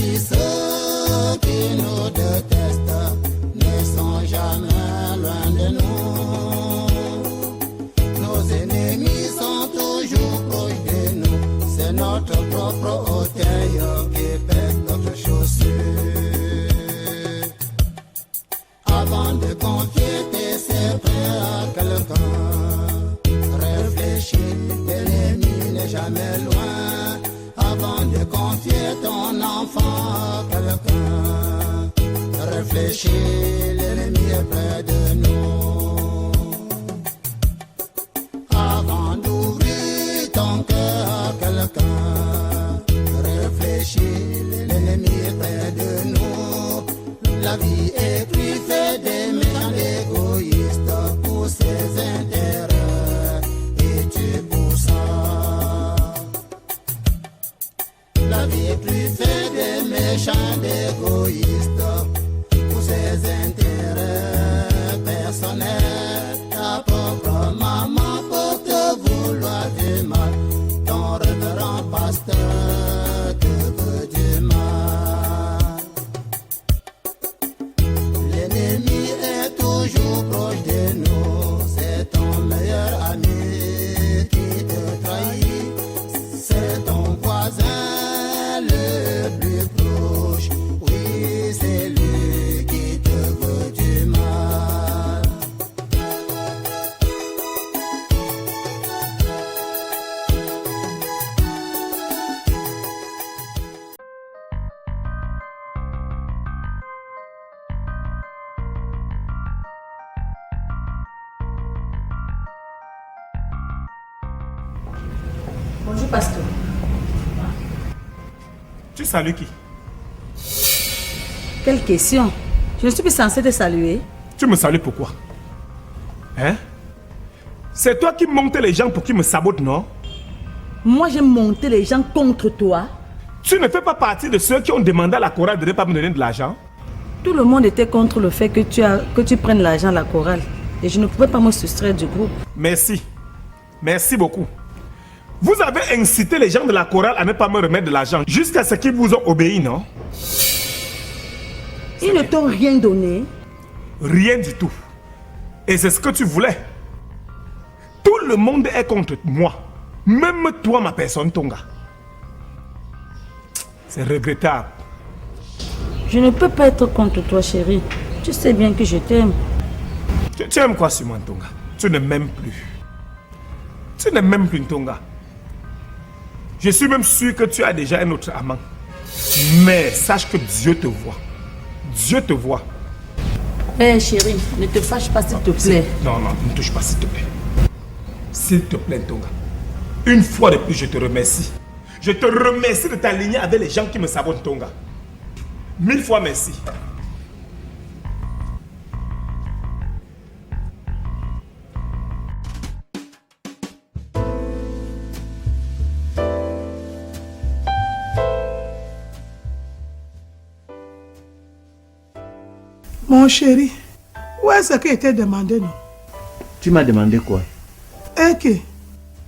puis ceux qui nous détestent ne sont jamais loin de nous. Nos ennemis sont toujours proches de nous. C'est notre propre orteil qui pèse notre chaussure. Avant de confier tes secrets à quelqu'un, réfléchis, l'ennemi n'est jamais loin. Avant de confier ton enfant à quelqu'un, réfléchis, l'ennemi est près de nous. Avant d'ouvrir ton cœur à quelqu'un, réfléchis, l'ennemi est près de nous. La vie est truffée des méchants égoïstes pour ses intérêts, et tu pour ça. La vie est truffée des méchants égoïstes pour ses intérêts personnels. Ta propre maman peut te vouloir du mal, ton révérend pasteur te veut du mal. L'ennemi est toujours proche de nous, c'est ton meilleur ami qui te trahit, c'est ton voisin le plus proche, oui c'est lui qui te veut du mal. Bonjour, pasteur. Tu salues qui? Quelle question? Je ne suis plus censée te saluer. Tu me salues pourquoi? Hein? C'est toi qui montes les gens pour qu'ils me sabotent, non? Moi, j'ai monté les gens contre toi. Tu ne fais pas partie de ceux qui ont demandé à la chorale de ne pas me donner de l'argent? Tout le monde était contre le fait que tu prennes l'argent à la chorale. Et je ne pouvais pas me soustraire du groupe. Merci. Merci beaucoup. Vous avez incité les gens de la chorale à ne pas me remettre de l'argent jusqu'à ce qu'ils vous ont obéi, non? Ils ne t'ont rien donné. Rien du tout. Et c'est ce que tu voulais. Tout le monde est contre moi. Même toi, ma personne, Tonga. C'est regrettable. Je ne peux pas être contre toi, chérie. Tu sais bien que je t'aime. Tu aimes quoi sur moi, Tonga? Tu ne m'aimes plus. Tu ne m'aimes plus, Tonga. Je suis même sûr que tu as déjà un autre amant. Mais sache que Dieu te voit. Dieu te voit. Hé chérie, ne te fâche pas s'il te plaît. Non, ne touche pas s'il te plaît. S'il te plaît, Tonga. Une fois de plus, je te remercie. Je te remercie de t'aligner avec les gens qui me sabotent, Tonga. 1000 fois merci. Mon chéri, où est-ce qui était demandé, non? Tu m'as demandé quoi? Ok.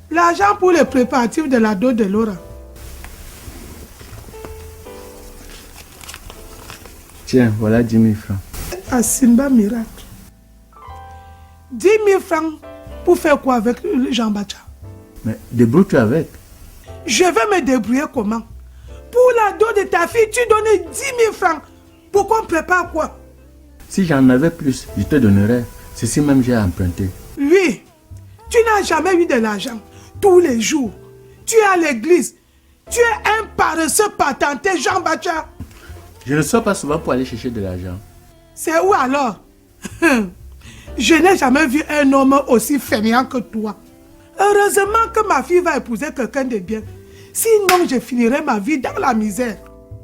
L'argent pour les préparatifs de la dot de Laura. Tiens, voilà 10 000 francs. À Simba Miracle. 10 000 francs pour faire quoi avec Jean-Baptiste? Mais débrouille-toi avec. Je vais me débrouiller comment? Pour la dot de ta fille, tu donnais 10 000 francs. Pour qu'on prépare quoi? Si j'en avais plus, je te donnerais. Ceci même, j'ai emprunté. Oui, tu n'as jamais eu de l'argent. Tous les jours, tu es à l'église. Tu es un paresseux patenté, Jean-Baptiste. Je ne sors pas souvent pour aller chercher de l'argent. C'est où alors? Je n'ai jamais vu un homme aussi fainéant que toi. Heureusement que ma fille va épouser quelqu'un de bien. Sinon, je finirai ma vie dans la misère.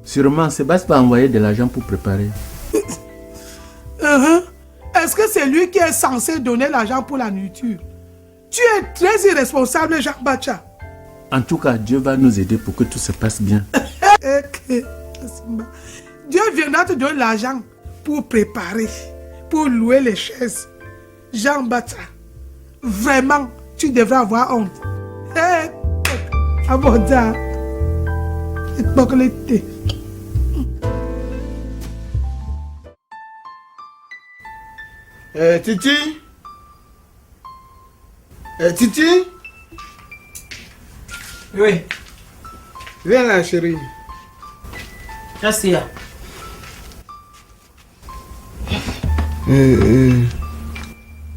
Sûrement, Sébastien va envoyer de l'argent pour préparer. Est-ce que c'est lui qui est censé donner l'argent pour la nourriture? Tu es très irresponsable, Jean-Baptiste. En tout cas, Dieu va nous aider pour que tout se passe bien. Dieu viendra te donner l'argent pour préparer, pour louer les chaises. Jean-Baptiste, vraiment, tu devrais avoir honte. Aborda. Titi? Titi? Oui. Viens là, chérie. Merci.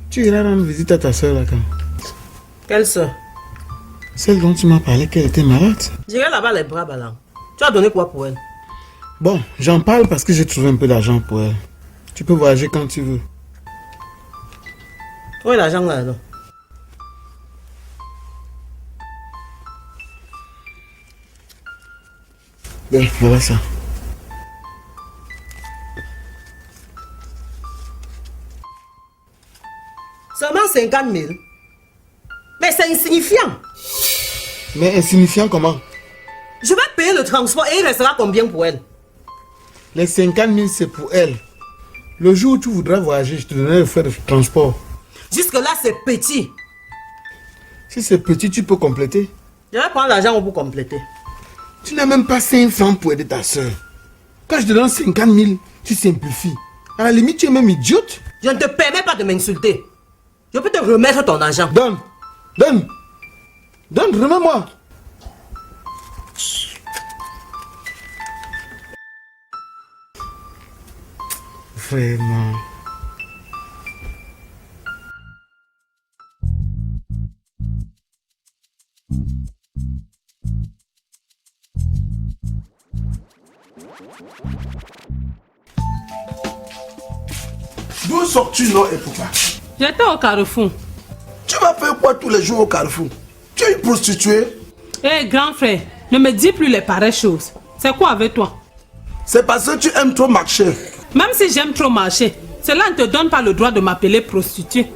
Tu iras rendre visite à ta soeur là quand? Quelle soeur? Celle dont tu m'as parlé qu'elle était malade. J'irai là-bas les bras ballants. Tu as donné quoi pour elle? Bon, j'en parle parce que j'ai trouvé un peu d'argent pour elle. Tu peux voyager quand tu veux. Où est l'argent là, non? Bien, voilà ça. Seulement 50 000. Mais c'est insignifiant. Mais insignifiant comment? Je vais payer le transport et il restera combien pour elle? Les 50 000 c'est pour elle. Le jour où tu voudras voyager, je te donnerai le frais de transport. Jusque-là, c'est petit. Si c'est petit, tu peux compléter. Je vais prendre l'argent pour compléter. Tu n'as même pas 5 francs pour aider ta soeur. Quand je te donne 50 000, tu simplifies. À la limite, tu es même idiote. Je ne te permets pas de m'insulter. Je peux te remettre ton argent. Donne. Donne. Donne, remets-moi. Vraiment. D'où sors-tu, non, Epoupa? J'étais au carrefour. Tu vas faire quoi tous les jours au Carrefour? Tu es une prostituée? Hé, grand frère, ne me dis plus les pareilles choses. C'est quoi avec toi? C'est parce que tu aimes trop marcher. Même si j'aime trop marcher, cela ne te donne pas le droit de m'appeler prostituée.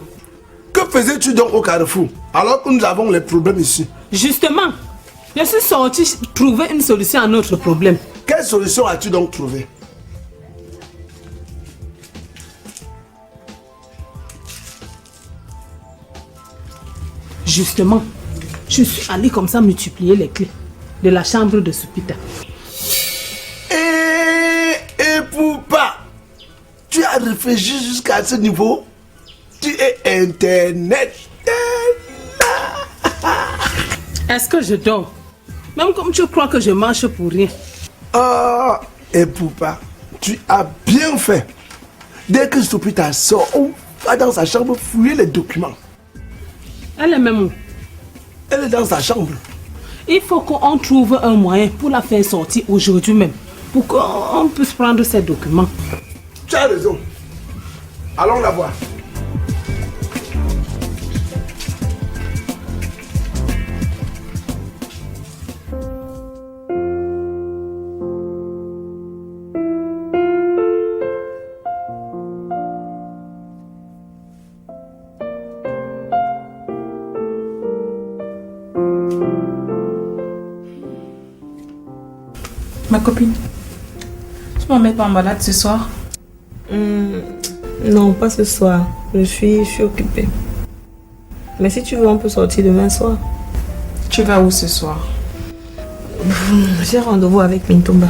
Que faisais-tu donc au Carrefour alors que nous avons les problèmes ici? Justement, je suis sortie trouver une solution à notre problème. Quelle solution as-tu donc trouvé? Justement, je suis allée comme ça multiplier les clés de la chambre de Supita. Et Poupa, tu as réfléchi jusqu'à ce niveau? Tu es internet. Est-ce que je dors? Même comme tu crois que je marche pour rien. Ah, et Poupa, tu as bien fait. Dès que Supita sort, on va dans sa chambre fouiller les documents. Elle est même où? Elle est dans sa chambre. Il faut qu'on trouve un moyen pour la faire sortir aujourd'hui même. Pour qu'on puisse prendre ces documents. Tu as raison. Allons la voir. Ma copine, tu m'emmènes pas en balade ce soir? Non, pas ce soir. Je suis occupée. Mais si tu veux, on peut sortir demain soir. Tu vas où ce soir? J'ai rendez-vous avec Mintomba.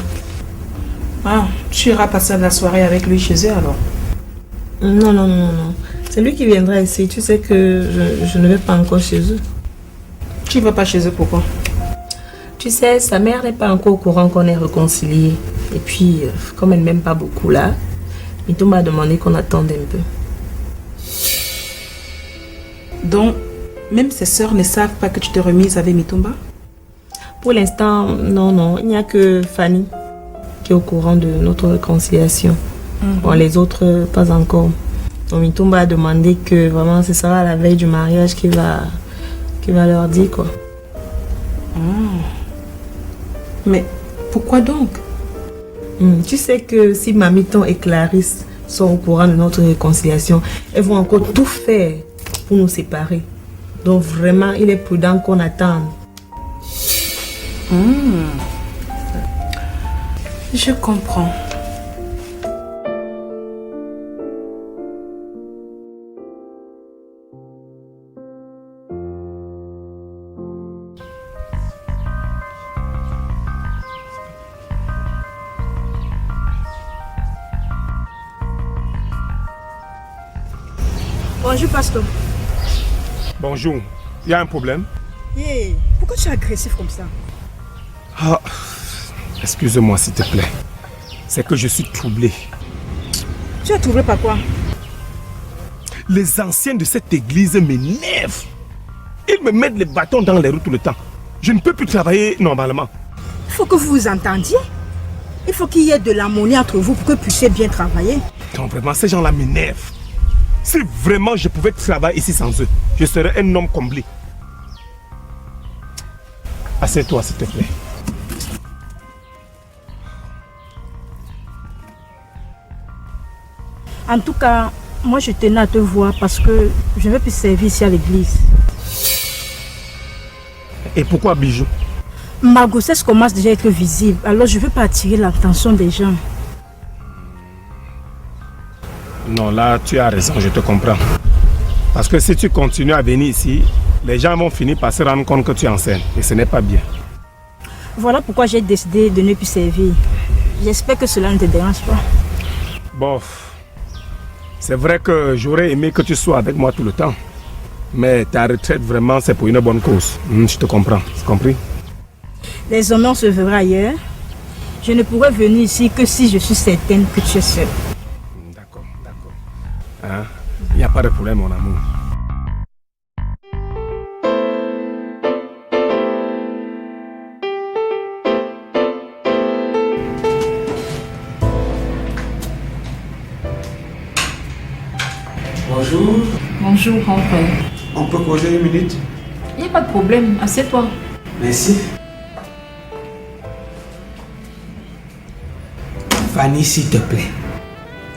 Ah, tu iras passer la soirée avec lui chez eux alors? Non. C'est lui qui viendra ici. Tu sais que je ne vais pas encore chez eux. Tu ne vas pas chez eux, pourquoi? Tu sais, sa mère n'est pas encore au courant qu'on est réconciliés. Et puis, comme elle ne m'aime pas beaucoup là, Mintomba a demandé qu'on attende un peu. Donc, même ses sœurs ne savent pas que tu t'es remise avec Mintomba? Pour l'instant, non. Il n'y a que Fanny qui est au courant de notre réconciliation. Bon, les autres, pas encore. Donc, Mintomba a demandé que vraiment ce sera à la veille du mariage qu'il va leur dire quoi. Mais pourquoi donc? Tu sais que si Mamiton et Clarisse sont au courant de notre réconciliation, elles vont encore tout faire pour nous séparer. Donc vraiment, il est prudent qu'on attende. Je comprends. Bonjour, pasteur. Bonjour. Il y a un problème? Hey, pourquoi tu es agressif comme ça? Ah, excuse-moi s'il te plaît. C'est que je suis troublé. Tu es troublé par quoi? Les anciens de cette église m'énervent. Ils me mettent les bâtons dans les roues tout le temps. Je ne peux plus travailler normalement. Il faut que vous vous entendiez. Il faut qu'il y ait de l'harmonie entre vous pour que vous puissiez bien travailler. Non, vraiment, ces gens-là m'énervent. Si vraiment je pouvais travailler ici sans eux, je serais un homme comblé. Assieds-toi, s'il te plaît. En tout cas, moi je tenais à te voir parce que je ne veux plus servir ici à l'église. Et pourquoi Bijou? Ma grossesse commence déjà à être visible, alors je ne veux pas attirer l'attention des gens. Non, là, tu as raison, je te comprends. Parce que si tu continues à venir ici, les gens vont finir par se rendre compte que tu enseignes. Et ce n'est pas bien. Voilà pourquoi j'ai décidé de ne plus servir. J'espère que cela ne te dérange pas. Bon, c'est vrai que j'aurais aimé que tu sois avec moi tout le temps. Mais ta retraite, vraiment, c'est pour une bonne cause. Je te comprends, tu compris? Les honneurs se verront ailleurs. Je ne pourrais venir ici que si je suis certaine que tu es seule. D'accord. Hein? Il n'y a pas de problème, mon amour. Bonjour. Bonjour, grand frère. On peut poser une minute? Il n'y a pas de problème, assieds-toi. Merci. Fanny, s'il te plaît,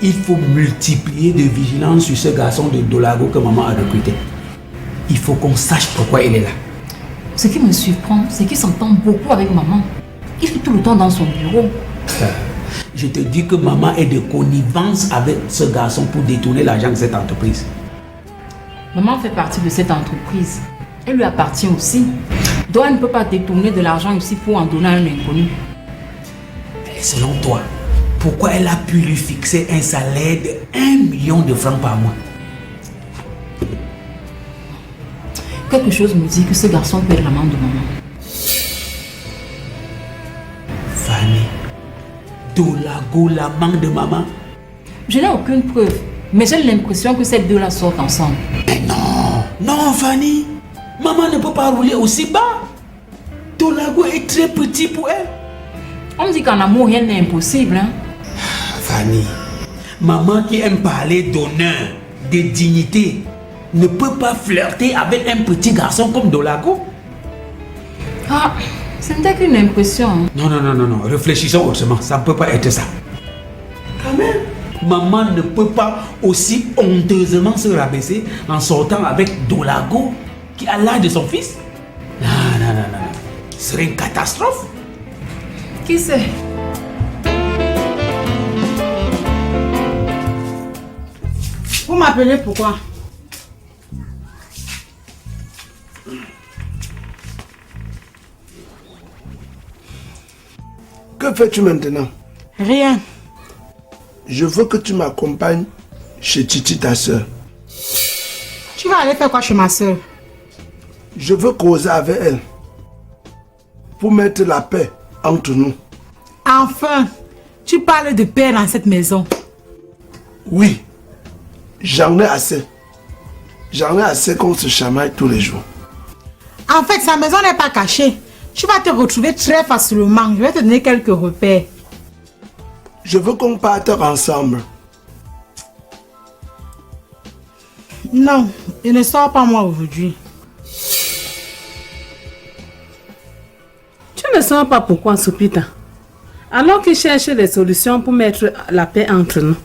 il faut multiplier de vigilance sur ce garçon de Dolago que maman a recruté. Il faut qu'on sache pourquoi il est là. Ce qui me surprend, c'est qu'il s'entend beaucoup avec maman. Il est tout le temps dans son bureau. Je te dis que maman est de connivence avec ce garçon pour détourner l'argent de cette entreprise. Maman fait partie de cette entreprise. Elle lui appartient aussi. Donc elle ne peut pas détourner de l'argent ici pour en donner à un inconnu. Et selon toi, pourquoi elle a pu lui fixer un salaire de 1 million de francs par mois? Quelque chose me dit que ce garçon peut être l'amant de maman. Fanny, Dolago, l'amant de maman? Je n'ai aucune preuve, mais j'ai l'impression que ces deux-là sortent ensemble. Mais non Fanny, maman ne peut pas rouler aussi bas. Dolago est très petit pour elle. On me dit qu'en amour, rien n'est impossible. Hein? Fanny, maman qui aime parler d'honneur, de dignité, ne peut pas flirter avec un petit garçon comme Dolago. Ah, ce n'était qu'une impression. Hein? Non, réfléchissons autrement, ça ne peut pas être ça. Quand même, maman ne peut pas aussi honteusement se rabaisser en sortant avec Dolago qui a l'âge de son fils. Non. Ce serait une catastrophe. Qui sait? Vous m'appelez pourquoi? Que fais-tu maintenant? Rien. Je veux que tu m'accompagnes chez Titi, ta soeur. Tu vas aller faire quoi chez ma soeur? Je veux causer avec elle. Pour mettre la paix entre nous. Enfin, tu parles de paix dans cette maison. Oui, j'en ai assez. J'en ai assez qu'on se chamaille tous les jours. En fait, sa maison n'est pas cachée. Tu vas te retrouver très facilement. Je vais te donner quelques repères. Je veux qu'on parte ensemble. Non, il ne sort pas moi aujourd'hui. Tu ne sens pas pourquoi, Soupita? Alors qu'il cherche des solutions pour mettre la paix entre nous.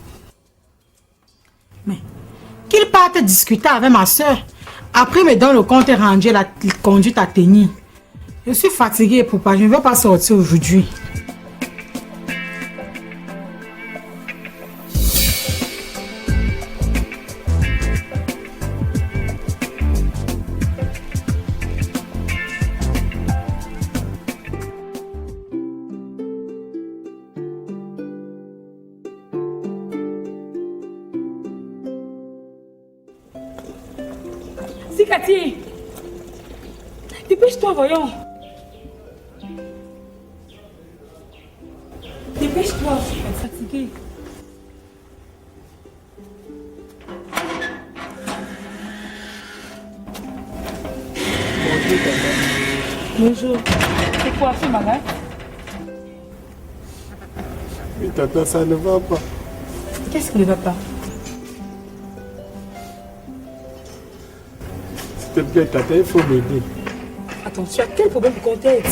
Mais qu'il parte discuter avec ma soeur. Après, me donne le compte rendu, la conduite à tenir. Je suis fatiguée, papa. Je ne veux pas sortir aujourd'hui. Dis Cathy. Dépêche-toi, voyons. Dépêche-toi, je suis fatiguée. Bonjour. C'est quoi, tu es malade? Oui, tata, ça ne va pas. Qu'est-ce qui ne va pas? S'il te plaît, tata, il faut m'aider. Attends, tu as quel problème qu'on t'aide?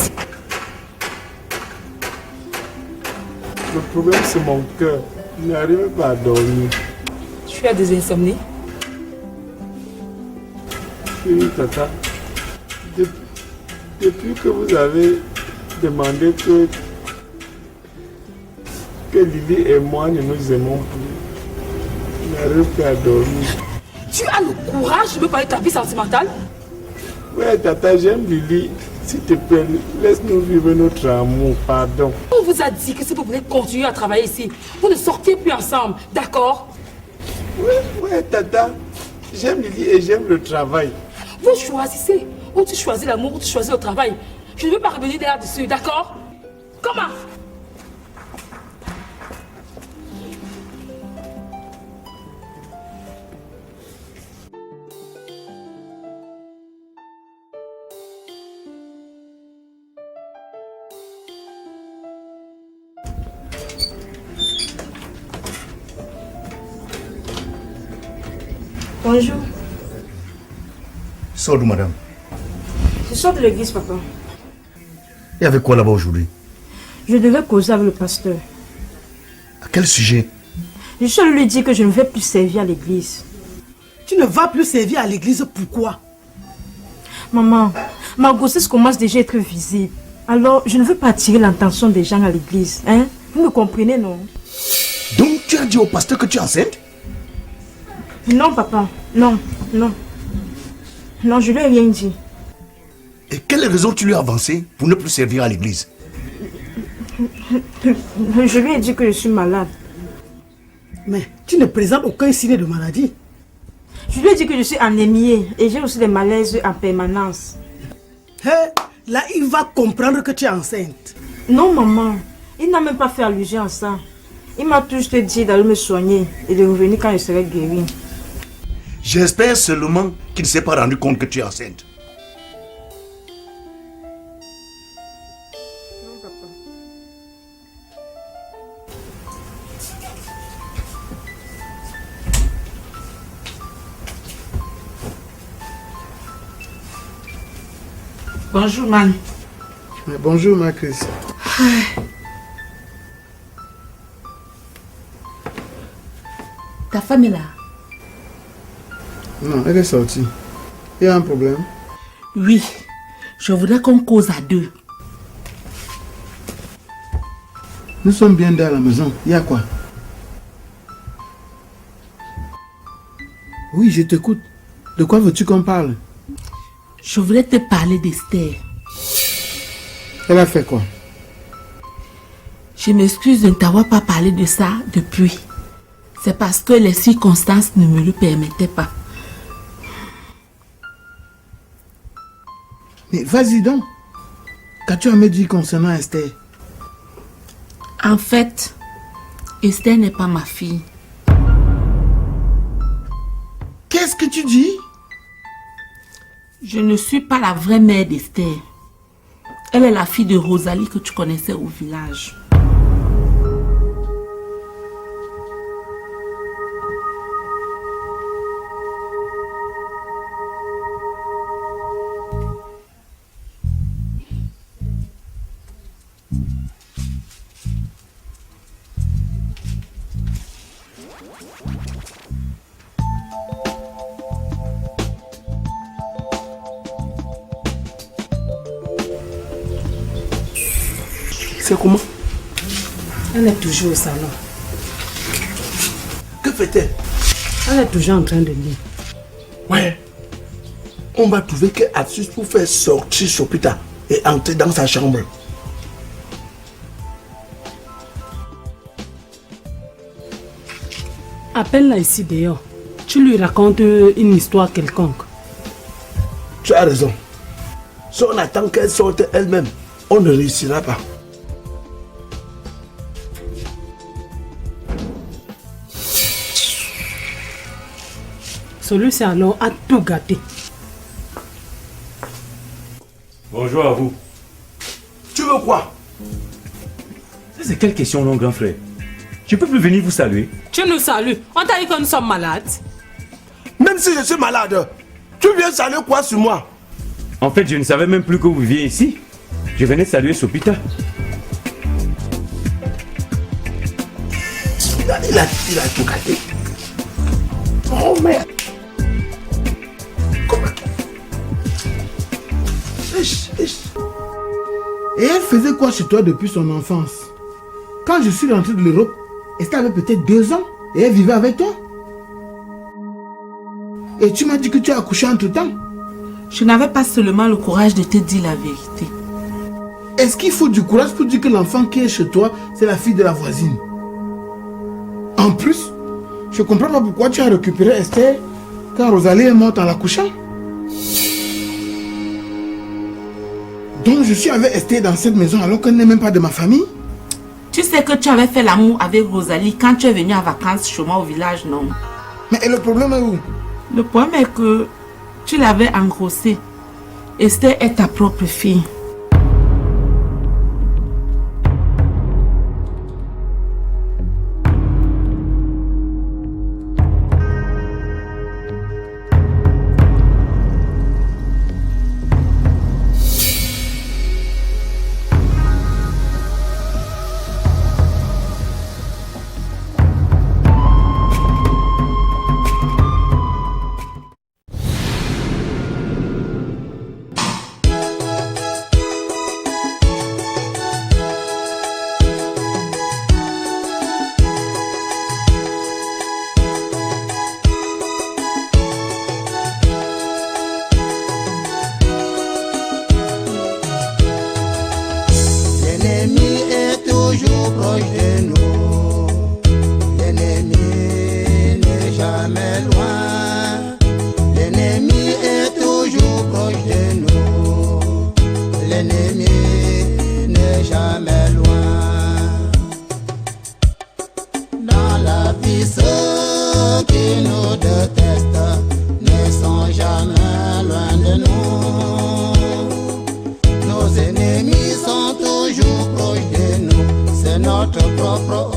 Le problème, c'est mon cœur. Je n'arrive pas à dormir. Tu as des insomnies? Oui, tata. Depuis que vous avez demandé que Lily et moi ne nous aimons plus, je n'arrive pas à dormir. Tu as le courage de me parler de ta vie sentimentale? Ouais, tata, j'aime Lily. S'il te plaît, laisse-nous vivre notre amour, pardon. On vous a dit que si vous voulez continuer à travailler ici, vous ne sortez plus ensemble, d'accord? Ouais, tata. J'aime Lily et j'aime le travail. Vous choisissez. Ou tu choisis l'amour ou tu choisis le travail. Je ne veux pas revenir là-dessus, d'accord? Comment? Bonjour. Sors d'où, madame? Je sors de l'église, papa. Et avec quoi là-bas aujourd'hui? Je devais causer avec le pasteur. À quel sujet? Je suis allé lui dire que je ne vais plus servir à l'église. Tu ne vas plus servir à l'église, pourquoi? Maman, ma grossesse commence déjà à être visible. Alors, je ne veux pas attirer l'attention des gens à l'église. Hein? Vous me comprenez, non? Donc, tu as dit au pasteur que tu es enceinte? Non, papa. Non, non. Non, je lui ai rien dit. Et quelle raison tu lui as avancé pour ne plus servir à l'église? Je lui ai dit que je suis malade. Mais tu ne présentes aucun signe de maladie. Je lui ai dit que je suis anémiée et j'ai aussi des malaises en permanence. Là, il va comprendre que tu es enceinte. Non, maman. Il n'a même pas fait allusion à ça. Il m'a tout juste dit d'aller me soigner et de revenir quand je serai guérie. J'espère seulement qu'il ne s'est pas rendu compte que tu es enceinte. Non, papa. Bonjour, man. Bonjour, ma Chris. Ta femme est là? Non, elle est sortie. Il y a un problème? Oui. Je voudrais qu'on cause à deux. Nous sommes bien dans la maison. Il y a quoi? Oui, je t'écoute. De quoi veux-tu qu'on parle? Je voulais te parler d'Esther. Elle a fait quoi? Je m'excuse de ne t'avoir pas parlé de ça depuis. C'est parce que les circonstances ne me le permettaient pas. Mais vas-y donc. Qu'as-tu à me dire concernant Esther? En fait, Esther n'est pas ma fille. Qu'est-ce que tu dis? Je ne suis pas la vraie mère d'Esther. Elle est la fille de Rosalie que tu connaissais au village. C'est comment? Elle est toujours au salon. Que fait-elle? Elle est toujours en train de lire. Ouais. On va trouver quelle astuce pour faire sortir Sopita et entrer dans sa chambre. Appelle-la ici dehors. Tu lui racontes une histoire quelconque. Tu as raison. Si on attend qu'elle sorte elle-même, on ne réussira pas. Celui-ci alors a tout gâté. Bonjour à vous. Tu veux quoi? C'est quelle question, non, grand frère? Je peux plus venir vous saluer. Tu nous salues. On t'a dit que nous sommes malades. Même si je suis malade, tu viens saluer quoi sur moi? En fait, je ne savais même plus que vous viviez ici. Je venais saluer Sopita. Il a tout gâté. Oh merde. Comment? Et elle faisait quoi chez toi depuis son enfance? Quand je suis rentré de l'Europe, Esther avait peut-être 2 ans et elle vivait avec toi. Et tu m'as dit que tu as accouché entre-temps. Je n'avais pas seulement le courage de te dire la vérité. Est-ce qu'il faut du courage pour dire que l'enfant qui est chez toi, c'est la fille de la voisine? En plus, je ne comprends pas pourquoi tu as récupéré Esther quand Rosalie est morte en l'accouchant. Donc je suis avec Esther dans cette maison alors qu'elle n'est même pas de ma famille? Tu sais que tu avais fait l'amour avec Rosalie quand tu es venu en vacances chez moi au village, non? Mais et le problème est où? Le problème est que tu l'avais engrossée. Esther est ta propre fille. Nos ennemis sont toujours proches de nous, c'est notre propre